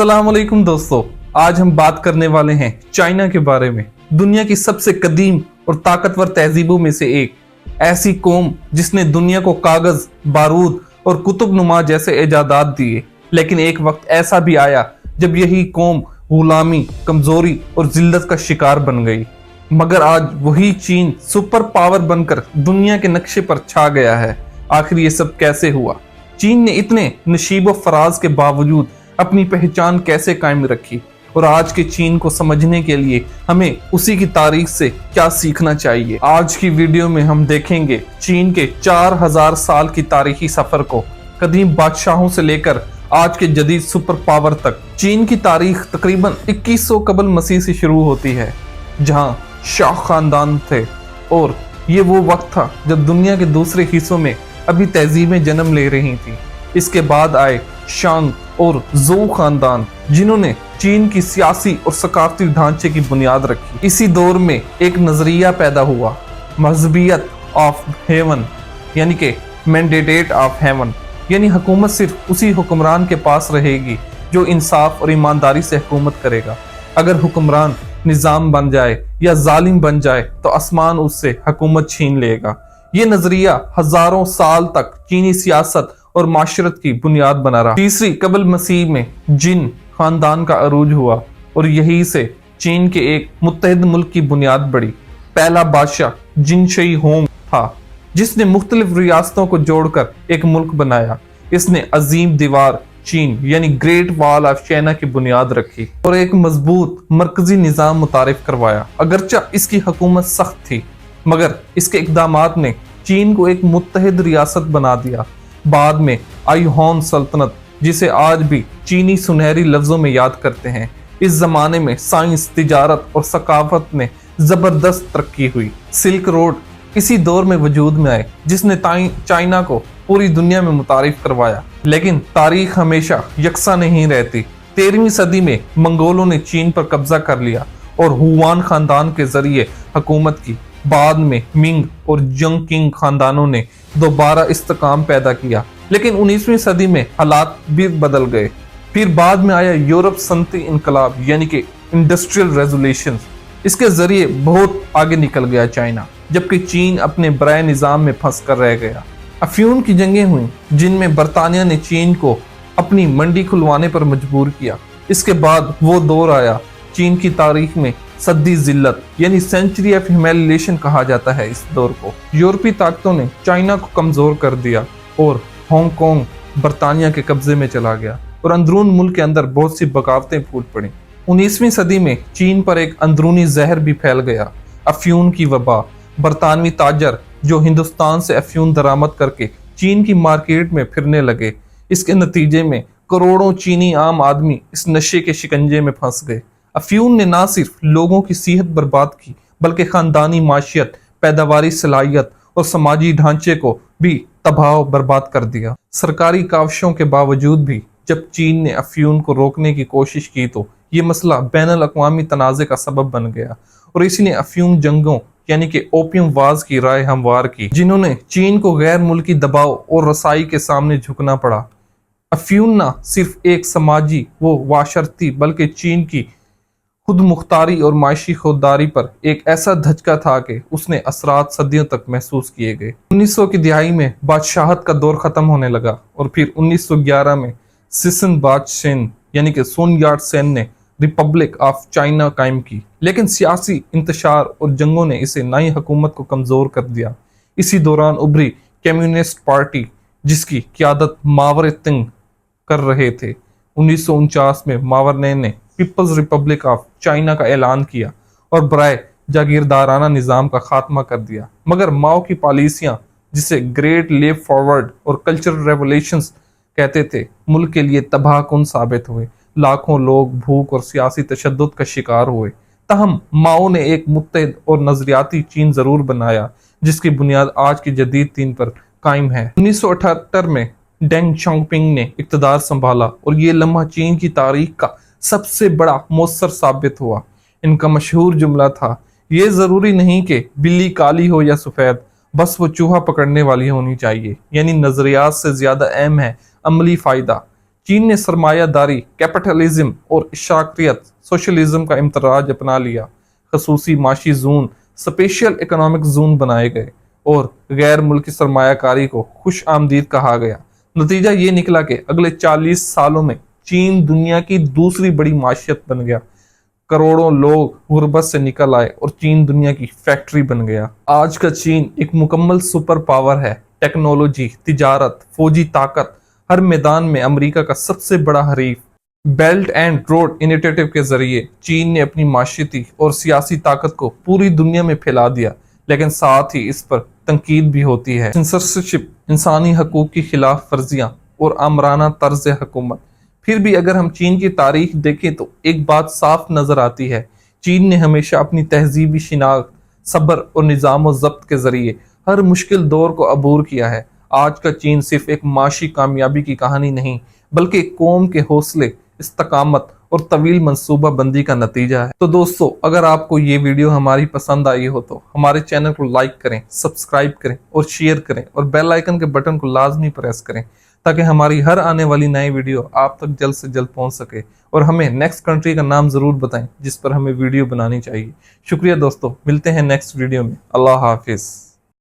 अस्सलाम वालेकुम दोस्तों, आज हम बात करने वाले हैं चाइना के बारे में। दुनिया की सबसे कदीम और ताकतवर तहजीबों में से एक, ऐसी कौम जिसने दुनिया को कागज, बारूद और कुतुब नुमा जैसे इजादात दिए। लेकिन एक वक्त ऐसा भी आया जब यही कौम गुलामी, कमजोरी और जिल्लत का शिकार बन गई। मगर आज वही चीन सुपर पावर बनकर दुनिया के नक्शे पर छा गया है। आखिर ये सब कैसे हुआ? चीन ने इतने नशीब फराज के बावजूद अपनी पहचान कैसे कायम रखी? और आज के चीन को समझने के लिए हमें उसी की तारीख से क्या सीखना चाहिए? आज की वीडियो में हम देखेंगे चीन के 4000 साल की तारीखी सफर को, कदीम बादशाहों से लेकर आज के जदीद सुपर पावर तक। चीन की तारीख तकरीबन 2100 कबल मसीह से शुरू होती है, जहां शाह खानदान थे, और ये वो वक्त था जब दुनिया के दूसरे हिस्सों में अभी तहजीबें जन्म ले रही थी। इसके बाद आए शांग और ज़ोउ खानदान, जिन्होंने चीन की सियासी और सकाफती ढांचे की बुनियाद रखी। इसी दौर में एक नजरिया पैदा हुआ, मजहबियत ऑफ हेवन, यानी कि मैंडेट ऑफ हेवन, यानी हुकूमत सिर्फ उसी हुक्मरान के पास रहेगी जो इंसाफ और ईमानदारी से हुकूमत करेगा। अगर हुक्मरान निजाम बन जाए या जालिम बन जाए तो आसमान उससे हुकूमत छीन लेगा। ये नजरिया हजारों साल तक चीनी सियासत और माशरत की बुनियाद बना रहा। तीसरी कबल मसीह में जिन खानदान का अरूज हुआ और यही से चीन के एक मुत्तहिद मुल्क की बुनियाद बढ़ी। पहला बादशाह जिन शही होंग था, जिसने मुख्तलिफ रियासतों को जोड़कर एक मुल्क बनाया। इसने अजीम दीवार चीन यानी ग्रेट वॉल ऑफ चाइना की बुनियाद रखी और एक मजबूत मरकजी निजाम मुतारिफ करवाया। अगरचा इसकी हुकूमत सख्त थी, मगर इसके इकदामात ने चीन को एक मुत्तहिद रियासत बना दिया। बाद में आई होन सल्तनत, जिसे आज भी चीनी सुनहरी लफ्जों में याद करते हैं। इस जमाने में साइंस, तिजारत और सकाफत में जबरदस्त तरक्की हुई। सिल्क रोड इसी दौर में वजूद में आए, जिसने चाइना को पूरी दुनिया में मुतारिफ करवाया। लेकिन तारीख हमेशा यकसा नहीं रहती। 13वीं सदी में मंगोलों ने चीन पर कब्जा कर लिया और हुआन खानदान के जरिए हुकूमत की। बाद में मिंग और जंग किंग खानदानों ने दोबारा इस्तेकाम पैदा किया, लेकिन 19वीं सदी में हालात भी बदल गए। फिर बाद में आया यूरोप सनती इनकलाब, यानी कि इंडस्ट्रियल रेवोल्यूशन। इसके जरिए बहुत आगे निकल गया चाइना, जबकि चीन अपने बराए निजाम में फंस कर रह गया। अफ्यून की जंगें हुई, जिनमें बरतानिया ने चीन को अपनी मंडी खुलवाने पर मजबूर किया। इसके बाद वो दौर आया चीन की तारीख में सद्दी जिल्लत, यानी सेंचुरी ऑफ ह्यूमिलिएशन कहा जाता है इस दौर को। यूरोपीय ताकतों ने चाइना को कमजोर कर दिया और हांगकांग बरतानिया के कब्जे में चला गया और अंदरून मुल्क के अंदर बहुत सी बगावतें फूट पड़ी। 19वीं सदी में चीन पर एक अंदरूनी जहर भी फैल गया, अफ्यून की वबा। बरतानवी ताजर जो हिंदुस्तान से अफ्यून दरामद करके चीन की मार्केट में फिरने लगे। इसके नतीजे में करोड़ों चीनी आम आदमी इस नशे के शिकंजे में फंस गए। अफ्यून ने ना सिर्फ लोगों की सेहत बर्बाद की, बल्कि खानदानी माशियत, पैदावारी सलाहियत और समाजी ढांचे को भी तबाह बर्बाद कर दिया। सरकारी काविशों के बावजूद भी जब चीन ने अफ्यून को रोकने की कोशिश की तो ये मसला बैनुल अक़वामी तनाज़े का सबब बन गया और इसी ने अफ्यून जंगों यानी कि ओपियम वाज की राय हमवार की, जिन्होंने चीन को गैर मुल्की दबाव और रसाई के सामने झुकना पड़ा। अफ्यून ना सिर्फ एक समाजी वो वाशरती, बल्कि चीन की खुद मुख्तारी और माशी खुददारी पर एक ऐसा धचका था कि उसने असरात सदियों तक महसूस किए गए। 1900 की दिहाई में बादशाहत का दौर खत्म होने लगा और फिर 1911 में सिसन बादशाह यानी कि सुन याट सेन ने रिपब्लिक ऑफ चाइना कायम की। लेकिन सियासी इंतशार और जंगों ने इसे नई हुकूमत को कमजोर कर दिया। इसी दौरान उभरी कम्युनिस्ट पार्टी, जिसकी क़यादत मावर तिंग कर रहे थे। 1949 में मावरने ने पीपल्स रिपब्लिक ऑफ चाइना का ऐलान किया और बराए जागीरदाराना निजाम का खात्मा कर दिया। मगर माओ की पॉलिसियां, जिसे ग्रेट लेप फॉरवर्ड और कल्चरल रेवोल्यूशंस कहते थे, मुल्क के लिए तबाहकुन साबित हुए। लाखों लोग भूख और सियासी तशद्दुद का शिकार हुए। तहम माओ ने एक मुत्तहिद और नजरियाती चीन जरूर बनाया, जिसकी बुनियाद आज की जदीद चीन पर कायम है। 1978 में डेंग शाओपिंग ने इक़्तिदार संभाला और ये लम्हा चीन की तारीख का सबसे बड़ा मौसर साबित हुआ। इनका मशहूर जुमला था, ये जरूरी नहीं कि बिल्ली काली हो या सफेद, बस वो चूहा पकड़ने वाली होनी चाहिए। यानी नजरियात से ज्यादा अहम है अमली फायदा। चीन ने सरमाया दारी, कैपिटलिज्म और इशाक्रियत सोशलिज्म का इम्तराज अपना लिया। खसूसी माशी जोन, स्पेशल इकोनॉमिक जोन बनाए गए और गैर मुल्की सरमायाकारी को खुश आमदीद कहा गया। नतीजा ये निकला कि अगले 40 सालों में चीन दुनिया की दूसरी बड़ी माशियत बन गया। करोड़ों लोग गुर्बत से निकल आए और चीन दुनिया की फैक्ट्री बन गया। आज का चीन एक मुकम्मल सुपर पावर है। टेक्नोलॉजी, तिजारत, फौजी ताकत, हर मैदान में अमेरिका का सबसे बड़ा हरीफ। बेल्ट एंड रोड इनिशिएटिव के जरिए चीन ने अपनी माशियती और सियासी ताकत को पूरी दुनिया में फैला दिया, लेकिन साथ ही इस पर तनकीद भी होती है। सेंसरशिप, इंसानी हकूक की खिलाफ वर्जियां और आमराना तर्ज हुकूमत। फिर भी अगर हम चीन की तारीख देखें तो एक बात साफ नजर आती है, चीन ने हमेशा अपनी तहजीबी शिनाख्त, सब्र और निज़ाम व ज़ब्त के जरिए हर मुश्किल दौर को अबूर किया है। आज का चीन सिर्फ एक माशी कामयाबी की कहानी नहीं, बल्कि एक कौम के हौसले, इस्तकामत और तवील मंसूबा बंदी का नतीजा है। तो दोस्तों, अगर आपको ये वीडियो हमारी पसंद आई हो तो हमारे चैनल को लाइक करें, सब्सक्राइब करें और शेयर करें और बेल आइकन के बटन को लाजमी प्रेस करें, ताकि हमारी हर आने वाली नई वीडियो आप तक जल्द से जल्द पहुंच सके। और हमें नेक्स्ट कंट्री का नाम जरूर बताएं जिस पर हमें वीडियो बनानी चाहिए। शुक्रिया दोस्तों, मिलते हैं नेक्स्ट वीडियो में। अल्लाह हाफिज।